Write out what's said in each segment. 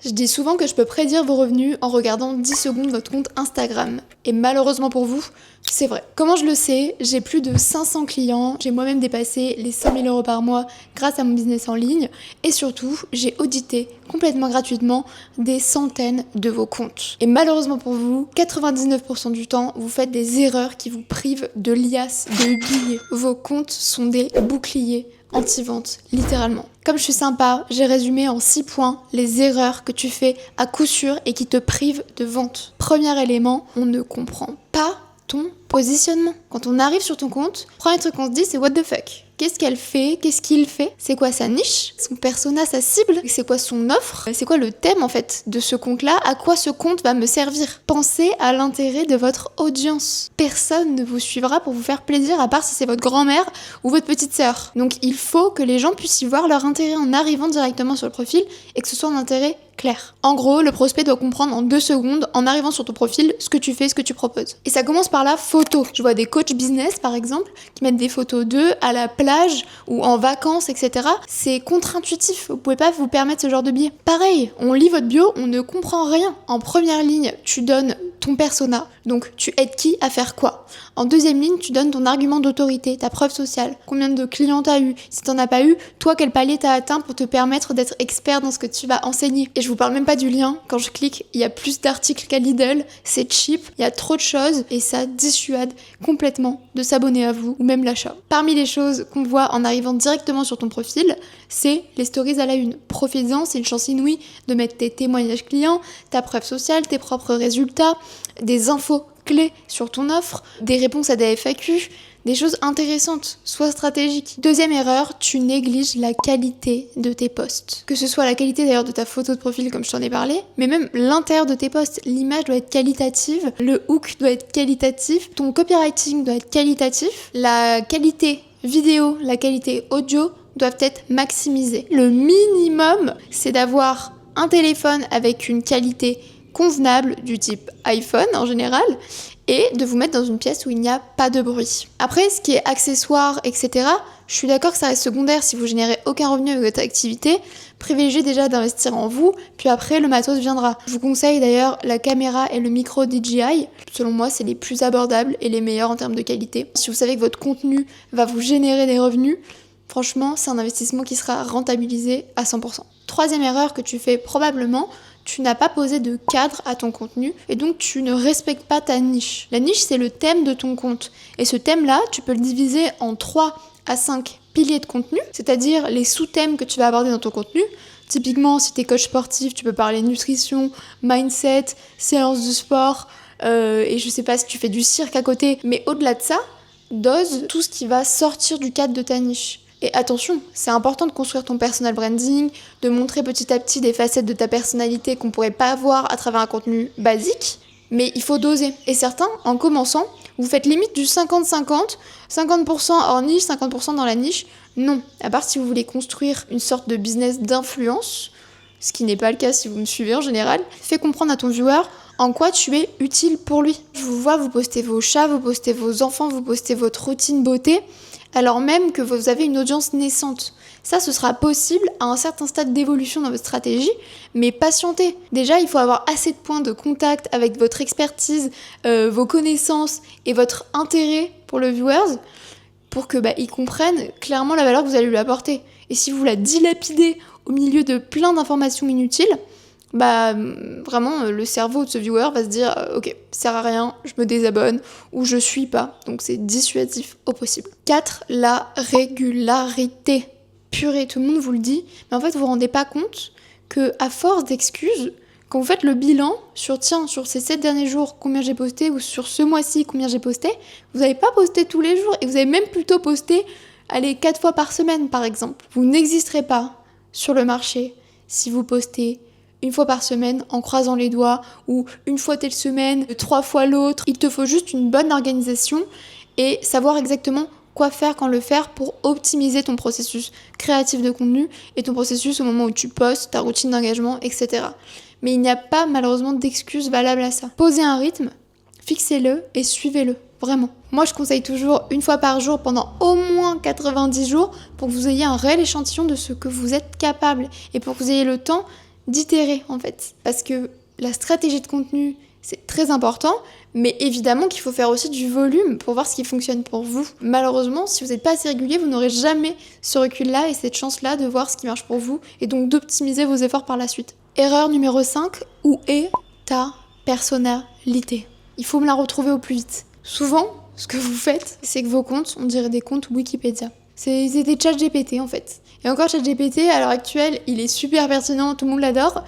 Je dis souvent que je peux prédire vos revenus en regardant 10 secondes votre compte Instagram. Et malheureusement pour vous, c'est vrai. Comment je le sais? J'ai plus de 500 clients, j'ai moi-même dépassé les 100 000 € par mois grâce à mon business en ligne. Et surtout, j'ai audité complètement gratuitement des centaines de vos comptes. Et malheureusement pour vous, 99% du temps, vous faites des erreurs qui vous privent de liasses, de billets. Vos comptes sont des boucliers anti-vente, littéralement. Comme je suis sympa, j'ai résumé en 6 points les erreurs que tu fais à coup sûr et qui te privent de vente. Premier élément, on ne comprend pas ton positionnement. Quand on arrive sur ton compte, premier truc qu'on se dit, c'est what the fuck? Qu'est-ce qu'elle fait? Qu'est-ce qu'il fait? C'est quoi sa niche? Son persona, sa cible? C'est quoi son offre? C'est quoi le thème en fait de ce compte-là? À quoi ce compte va me servir? Pensez à l'intérêt de votre audience. Personne ne vous suivra pour vous faire plaisir à part si c'est votre grand-mère ou votre petite sœur. Donc il faut que les gens puissent y voir leur intérêt en arrivant directement sur le profil et que ce soit un intérêt clair. En gros, le prospect doit comprendre en 2 secondes, en arrivant sur ton profil, ce que tu fais, ce que tu proposes. Et ça commence par la photo. Je vois des coachs business, par exemple, qui mettent des photos d'eux à la plage ou en vacances, etc. C'est contre-intuitif. Vous pouvez pas vous permettre ce genre de biais. Pareil, on lit votre bio, on ne comprend rien. En première ligne, tu donnes ton persona. Donc, tu aides qui à faire quoi? En deuxième ligne, tu donnes ton argument d'autorité, ta preuve sociale. Combien de clients t'as eu? Si t'en as pas eu, toi, quel palier t'as atteint pour te permettre d'être expert dans ce que tu vas enseigner? Et je vous parle même pas du lien. Quand je clique, il y a plus d'articles qu'à Lidl. C'est cheap, il y a trop de choses et ça dissuade complètement de s'abonner à vous ou même l'achat. Parmi les choses qu'on voit en arrivant directement sur ton profil, c'est les stories à la une. Profites-en, c'est une chance inouïe de mettre tes témoignages clients, ta preuve sociale, tes propres résultats, des infos clés sur ton offre, des réponses à des FAQ, des choses intéressantes, soit stratégiques. Deuxième erreur, tu négliges la qualité de tes posts. Que ce soit la qualité d'ailleurs de ta photo de profil comme je t'en ai parlé, mais même l'intérieur de tes posts. L'image doit être qualitative, le hook doit être qualitatif, ton copywriting doit être qualitatif, la qualité vidéo, la qualité audio doivent être maximisées. Le minimum, c'est d'avoir un téléphone avec une qualité convenable du type iPhone en général et de vous mettre dans une pièce où il n'y a pas de bruit. Après, ce qui est accessoires, etc., je suis d'accord que ça reste secondaire si vous générez aucun revenu avec votre activité. Privilégiez déjà d'investir en vous, puis après le matos viendra. Je vous conseille d'ailleurs la caméra et le micro DJI. Selon moi, c'est les plus abordables et les meilleurs en termes de qualité. Si vous savez que votre contenu va vous générer des revenus, franchement, c'est un investissement qui sera rentabilisé à 100%. Troisième erreur que tu fais probablement, tu n'as pas posé de cadre à ton contenu et donc tu ne respectes pas ta niche. La niche, c'est le thème de ton compte. Et ce thème-là, tu peux le diviser en 3 à 5 piliers de contenu, c'est-à-dire les sous-thèmes que tu vas aborder dans ton contenu. Typiquement, si tu es coach sportif, tu peux parler nutrition, mindset, séance de sport, et je sais pas si tu fais du cirque à côté. Mais au-delà de ça, dose tout ce qui va sortir du cadre de ta niche. Et attention, c'est important de construire ton personal branding, de montrer petit à petit des facettes de ta personnalité qu'on pourrait pas avoir à travers un contenu basique, mais il faut doser. Et certains, en commençant, vous faites limite du 50-50, 50% hors niche, 50% dans la niche. Non, à part si vous voulez construire une sorte de business d'influence, ce qui n'est pas le cas si vous me suivez en général, fais comprendre à ton viewer en quoi tu es utile pour lui. Je vous vois, vous postez vos chats, vous postez vos enfants, vous postez votre routine beauté, alors même que vous avez une audience naissante. Ça, ce sera possible à un certain stade d'évolution dans votre stratégie, mais patientez. Déjà, il faut avoir assez de points de contact avec votre expertise, vos connaissances et votre intérêt pour le viewers pour que ils comprennent clairement la valeur que vous allez lui apporter. Et si vous la dilapidez au milieu de plein d'informations inutiles, vraiment le cerveau de ce viewer va se dire ok, sert à rien, je me désabonne ou je suis pas. Donc c'est dissuasif au possible. 4, la régularité. Purée, tout le monde vous le dit, mais en fait vous vous rendez pas compte que à force d'excuses, quand vous faites le bilan sur ces 7 derniers jours combien j'ai posté ou sur ce mois-ci combien j'ai posté, vous n'avez pas posté tous les jours et vous avez même plutôt posté 4 fois par semaine par exemple. Vous n'existerez pas sur le marché si vous postez une fois par semaine en croisant les doigts ou une fois telle semaine, 3 fois l'autre. Il te faut juste une bonne organisation et savoir exactement quoi faire, quand le faire pour optimiser ton processus créatif de contenu et ton processus au moment où tu postes, ta routine d'engagement, etc. Mais il n'y a pas malheureusement d'excuses valables à ça. Posez un rythme, fixez-le et suivez-le, vraiment. Moi je conseille toujours une fois par jour pendant au moins 90 jours pour que vous ayez un réel échantillon de ce que vous êtes capable et pour que vous ayez le temps d'itérer en fait. Parce que la stratégie de contenu, c'est très important, mais évidemment qu'il faut faire aussi du volume pour voir ce qui fonctionne pour vous. Malheureusement, si vous n'êtes pas assez régulier, vous n'aurez jamais ce recul-là et cette chance-là de voir ce qui marche pour vous et donc d'optimiser vos efforts par la suite. Erreur numéro 5, où est ta personnalité? Il faut me la retrouver au plus vite. Souvent, ce que vous faites, c'est que vos comptes, on dirait des comptes Wikipédia. C'est des ChatGPT en fait. Et encore ChatGPT, à l'heure actuelle, il est super pertinent, tout le monde l'adore.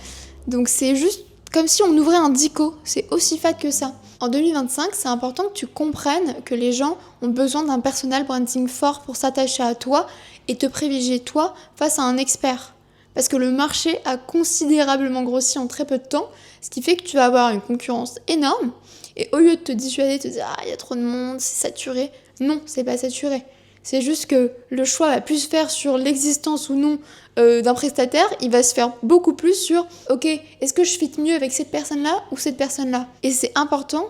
Donc c'est juste comme si on ouvrait un dico, c'est aussi fat que ça. En 2025, c'est important que tu comprennes que les gens ont besoin d'un personal branding fort pour s'attacher à toi et te privilégier toi face à un expert. Parce que le marché a considérablement grossi en très peu de temps, ce qui fait que tu vas avoir une concurrence énorme. Et au lieu de te dissuader, de te dire « Ah, il y a trop de monde, c'est saturé », non, c'est pas saturé. C'est juste que le choix va plus se faire sur l'existence ou non d'un prestataire, il va se faire beaucoup plus sur « Ok, est-ce que je fit mieux avec cette personne-là ou cette personne-là » Et c'est important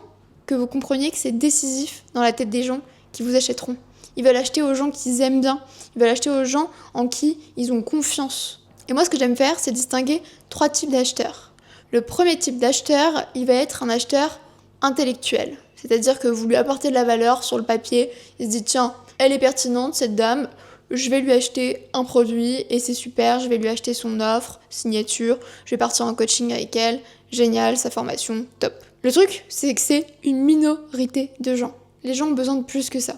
que vous compreniez que c'est décisif dans la tête des gens qui vous achèteront. Ils veulent acheter aux gens qu'ils aiment bien, ils veulent acheter aux gens en qui ils ont confiance. Et moi, ce que j'aime faire, c'est distinguer 3 types d'acheteurs. Le premier type d'acheteur, il va être un acheteur intellectuel. C'est-à-dire que vous lui apportez de la valeur sur le papier, il se dit « Tiens, elle est pertinente, cette dame, je vais lui acheter un produit et c'est super, je vais lui acheter son offre, signature, je vais partir en coaching avec elle, génial, sa formation, top. » Le truc, c'est que c'est une minorité de gens. Les gens ont besoin de plus que ça.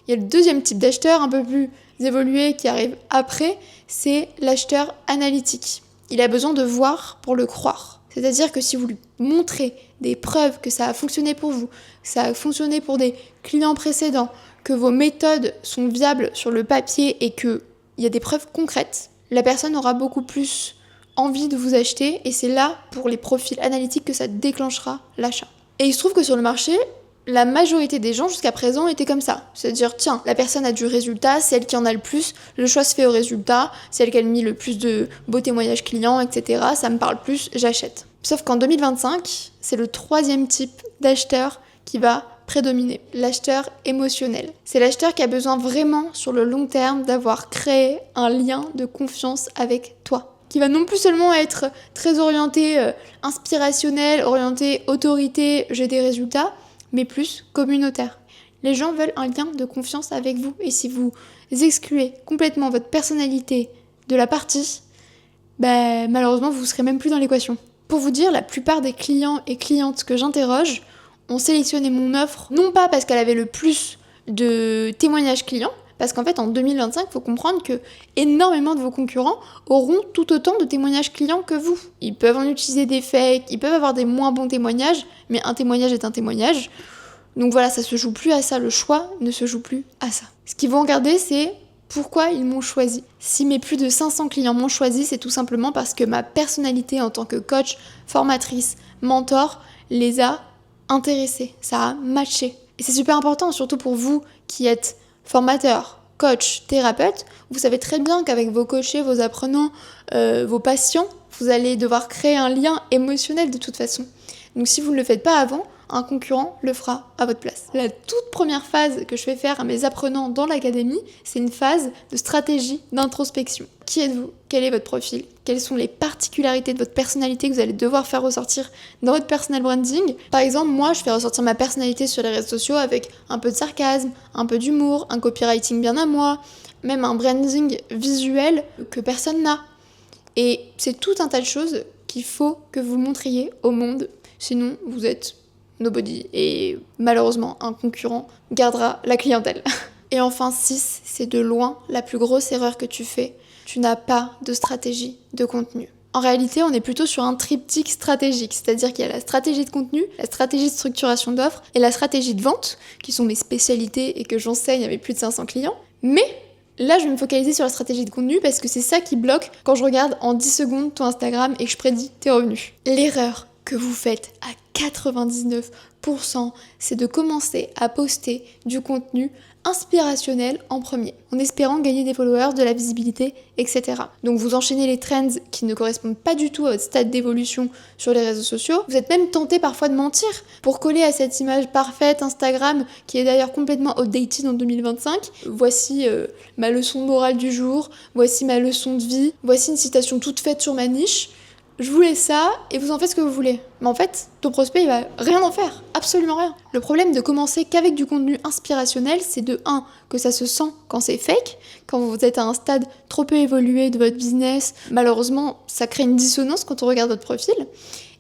Il y a le deuxième type d'acheteur, un peu plus évolué, qui arrive après, c'est l'acheteur analytique. Il a besoin de voir pour le croire. C'est-à-dire que si vous lui montrez des preuves que ça a fonctionné pour vous, que ça a fonctionné pour des clients précédents, que vos méthodes sont viables sur le papier et qu'il y a des preuves concrètes, la personne aura beaucoup plus envie de vous acheter et c'est là, pour les profils analytiques, que ça déclenchera l'achat. Et il se trouve que sur le marché, la majorité des gens jusqu'à présent étaient comme ça. C'est-à-dire, tiens, la personne a du résultat, c'est elle qui en a le plus, le choix se fait au résultat, c'est elle qui a mis le plus de beaux témoignages clients, etc. Ça me parle plus, j'achète. Sauf qu'en 2025, c'est le troisième type d'acheteur qui va prédominer, l'acheteur émotionnel. C'est l'acheteur qui a besoin vraiment, sur le long terme, d'avoir créé un lien de confiance avec toi. Qui va non plus seulement être très orienté inspirationnel, orienté autorité, j'ai des résultats, mais plus communautaire. Les gens veulent un lien de confiance avec vous. Et si vous excluez complètement votre personnalité de la partie, malheureusement, vous ne serez même plus dans l'équation. Pour vous dire, la plupart des clients et clientes que j'interroge ont sélectionné mon offre, non pas parce qu'elle avait le plus de témoignages clients, parce qu'en fait, en 2025, il faut comprendre que énormément de vos concurrents auront tout autant de témoignages clients que vous. Ils peuvent en utiliser des fakes, ils peuvent avoir des moins bons témoignages, mais un témoignage est un témoignage. Donc voilà, ça se joue plus à ça, le choix ne se joue plus à ça. Ce qu'ils vont regarder, c'est pourquoi ils m'ont choisi. Si mes plus de 500 clients m'ont choisi, c'est tout simplement parce que ma personnalité en tant que coach, formatrice, mentor, les a intéressés, ça a matché. Et c'est super important, surtout pour vous qui êtes formateur, coach, thérapeute, vous savez très bien qu'avec vos coachés, vos apprenants, vos patients, vous allez devoir créer un lien émotionnel de toute façon. Donc si vous ne le faites pas avant, un concurrent le fera à votre place. La toute première phase que je fais faire à mes apprenants dans l'académie, c'est une phase de stratégie d'introspection. Qui êtes-vous? Quel est votre profil? Quelles sont les particularités de votre personnalité que vous allez devoir faire ressortir dans votre personal branding? Par exemple, moi, je fais ressortir ma personnalité sur les réseaux sociaux avec un peu de sarcasme, un peu d'humour, un copywriting bien à moi, même un branding visuel que personne n'a. Et c'est tout un tas de choses qu'il faut que vous montriez au monde, sinon vous êtes nobody et malheureusement un concurrent gardera la clientèle. Et enfin 6, c'est de loin la plus grosse erreur que tu fais. Tu n'as pas de stratégie de contenu. En réalité, on est plutôt sur un triptyque stratégique, c'est-à-dire qu'il y a la stratégie de contenu, la stratégie de structuration d'offres et la stratégie de vente, qui sont mes spécialités et que j'enseigne avec plus de 500 clients. Mais là, je vais me focaliser sur la stratégie de contenu parce que c'est ça qui bloque quand je regarde en 10 secondes ton Instagram et que je prédis tes revenus. L'erreur que vous faites à 99%, c'est de commencer à poster du contenu inspirationnel en premier, en espérant gagner des followers, de la visibilité, etc. Donc vous enchaînez les trends qui ne correspondent pas du tout à votre stade d'évolution sur les réseaux sociaux. Vous êtes même tenté parfois de mentir pour coller à cette image parfaite Instagram qui est d'ailleurs complètement outdated en 2025. Voici ma leçon de morale du jour, voici ma leçon de vie, voici une citation toute faite sur ma niche. je voulais ça et vous en faites ce que vous voulez. Mais en fait, ton prospect, il va rien en faire, absolument rien. Le problème de commencer qu'avec du contenu inspirationnel, c'est de 1, que ça se sent quand c'est fake, quand vous êtes à un stade trop peu évolué de votre business. Malheureusement, ça crée une dissonance quand on regarde votre profil.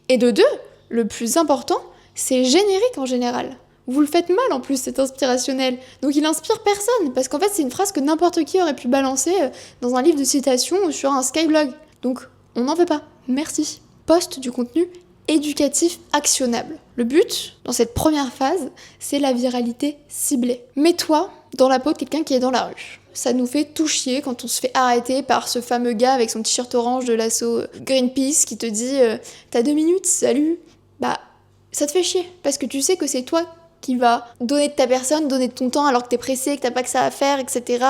Et de 2, le plus important, c'est générique en général. Vous le faites mal en plus, c'est inspirationnel. Donc il inspire personne, parce qu'en fait c'est une phrase que n'importe qui aurait pu balancer dans un livre de citations ou sur un Skyblog. Donc on n'en veut pas. Merci. Poste du contenu éducatif actionnable. Le but, dans cette première phase, c'est la viralité ciblée. Mets-toi dans la peau de quelqu'un qui est dans la rue. Ça nous fait tout chier quand on se fait arrêter par ce fameux gars avec son t-shirt orange de l'asso Greenpeace qui te dit « T'as 2 minutes, salut ?» Bah, ça te fait chier, parce que tu sais que c'est toi qui va donner de ta personne, donner de ton temps alors que t'es pressé, que t'as pas que ça à faire, etc.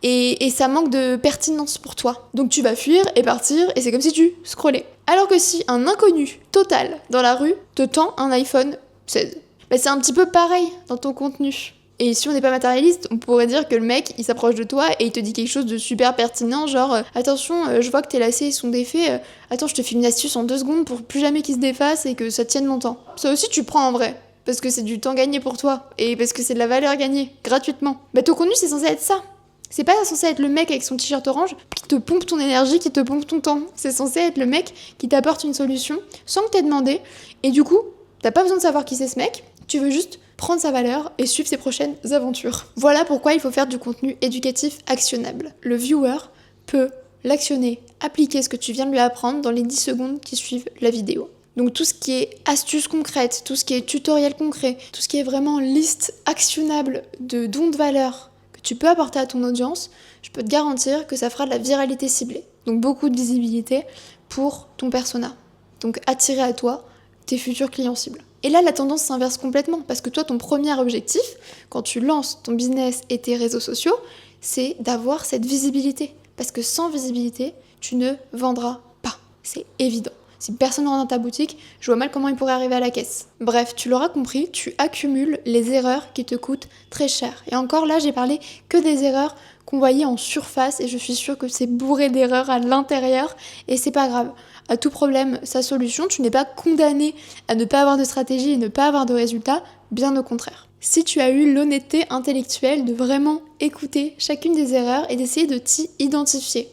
Et ça manque de pertinence pour toi. Donc tu vas fuir et partir, et c'est comme si tu scrollais. Alors que si un inconnu total dans la rue te tend un iPhone 16, bah c'est un petit peu pareil dans ton contenu. Et si on n'est pas matérialiste, on pourrait dire que le mec, il s'approche de toi et il te dit quelque chose de super pertinent, genre attention, je vois que tes lacets sont défaits, attends, je te file une astuce en 2 secondes pour plus jamais qu'ils se défassent et que ça tienne longtemps. Ça aussi, tu prends en vrai. Parce que c'est du temps gagné pour toi, et parce que c'est de la valeur gagnée, gratuitement. Bah ton contenu, c'est censé être ça. C'est pas censé être le mec avec son t-shirt orange qui te pompe ton énergie, qui te pompe ton temps. C'est censé être le mec qui t'apporte une solution sans que t'aies demandé, et du coup, t'as pas besoin de savoir qui c'est ce mec, tu veux juste prendre sa valeur et suivre ses prochaines aventures. Voilà pourquoi il faut faire du contenu éducatif actionnable. Le viewer peut l'actionner, appliquer ce que tu viens de lui apprendre dans les 10 secondes qui suivent la vidéo. Donc tout ce qui est astuces concrètes, tout ce qui est tutoriel concret, tout ce qui est vraiment liste actionnable de dons de valeur que tu peux apporter à ton audience, je peux te garantir que ça fera de la viralité ciblée. Donc beaucoup de visibilité pour ton persona. Donc attirer à toi tes futurs clients cibles. Et là, la tendance s'inverse complètement parce que toi, ton premier objectif, quand tu lances ton business et tes réseaux sociaux, c'est d'avoir cette visibilité. Parce que sans visibilité, tu ne vendras pas. C'est évident. Si personne ne rentre dans ta boutique, je vois mal comment il pourrait arriver à la caisse. Bref, tu l'auras compris, tu accumules les erreurs qui te coûtent très cher. Et encore là, j'ai parlé que des erreurs qu'on voyait en surface et je suis sûre que c'est bourré d'erreurs à l'intérieur et c'est pas grave. À tout problème, sa solution, tu n'es pas condamné à ne pas avoir de stratégie et ne pas avoir de résultats, bien au contraire. Si tu as eu l'honnêteté intellectuelle de vraiment écouter chacune des erreurs et d'essayer de t'y identifier.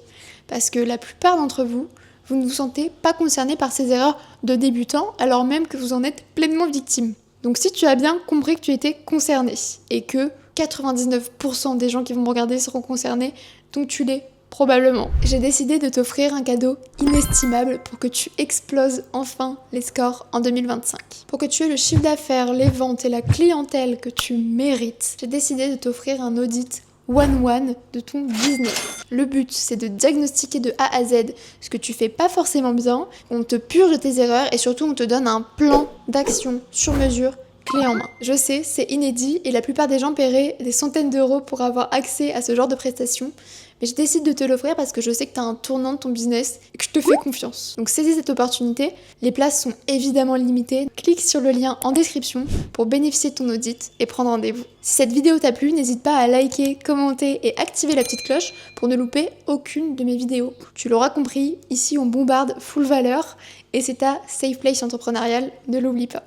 Parce que la plupart d'entre vous, vous ne vous sentez pas concerné par ces erreurs de débutant, alors même que vous en êtes pleinement victime. Donc si tu as bien compris que tu étais concerné, et que 99% des gens qui vont me regarder seront concernés, donc tu l'es probablement. J'ai décidé de t'offrir un cadeau inestimable pour que tu exploses enfin les scores en 2025. Pour que tu aies le chiffre d'affaires, les ventes et la clientèle que tu mérites, j'ai décidé de t'offrir un audit one-one de ton business. Le but, c'est de diagnostiquer de A à Z ce que tu fais pas forcément bien, on te purge tes erreurs et surtout on te donne un plan d'action sur mesure, clé en main. Je sais, c'est inédit et la plupart des gens paieraient des centaines d'euros pour avoir accès à ce genre de prestations. Mais je décide de te l'offrir parce que je sais que tu as un tournant de ton business et que je te fais confiance. Donc saisis cette opportunité, les places sont évidemment limitées. Clique sur le lien en description pour bénéficier de ton audit et prendre rendez-vous. Si cette vidéo t'a plu, n'hésite pas à liker, commenter et activer la petite cloche pour ne louper aucune de mes vidéos. Tu l'auras compris, ici on bombarde full valeur et c'est ta safe place entrepreneuriale, ne l'oublie pas.